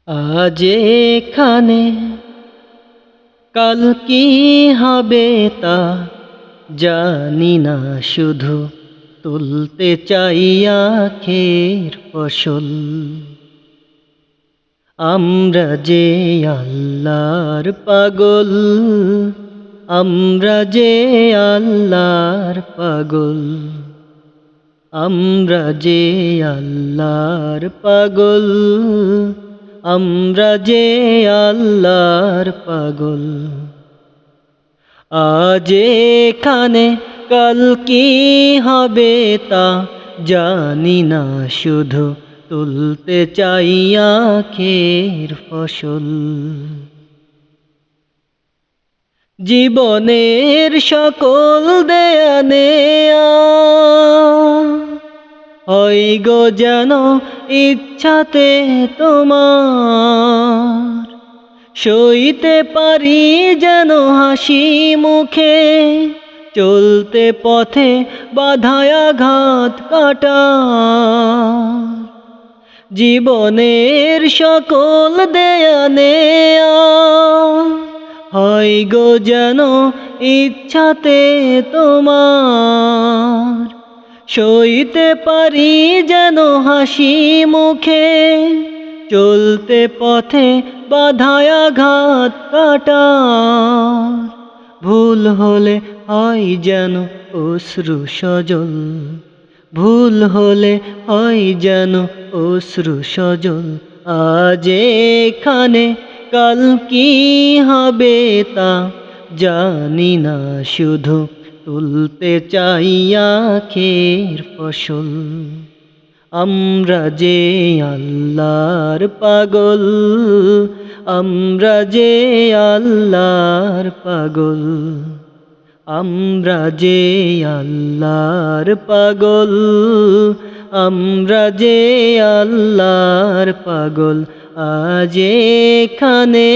আজ এখানে কাল কি হবে তা জানি না, শুধু তুলতে চাই আখের ফসল। আমরা যে আল্লাহর পাগল, আমরা যে আল্লাহর পাগল, আমরা যে আল্লাহর পাগল, আমরা যে আল্লাহর পাগল। আজ এখানে কাল কি হবে তা জানি না, শুধু তুলতে চাই আখের ফসল। জীবনের সকল দেয়া নেয়া হয় গো যেন ইচ্ছাতে তোমার, সইতে পারি যেন হাসি মুখে, চলতে পথে বাধায় আঘাত কাটা। জীবনের সকল দেয়া নেয়া হয় গো যেন ইচ্ছাতে তোমার, সইতে পারি যেন হাসি মুখে, চলতে পথে বাধায় আঘাত কাটা। ভুল হলে হয় যেন অশ্রু সজল, ভুল হলে হয় যেন অশ্রু সজল। আজ এখানে কাল কি হবে তা জানি না, শুধু তুলতে চাই আখের ফসল। আমরা যে আল্লাহর পাগল, আমরা যে আল্লাহর পাগল, আমরা যে আল্লাহর পাগল, আমরা যে আল্লাহর পাগল। আজ এখানে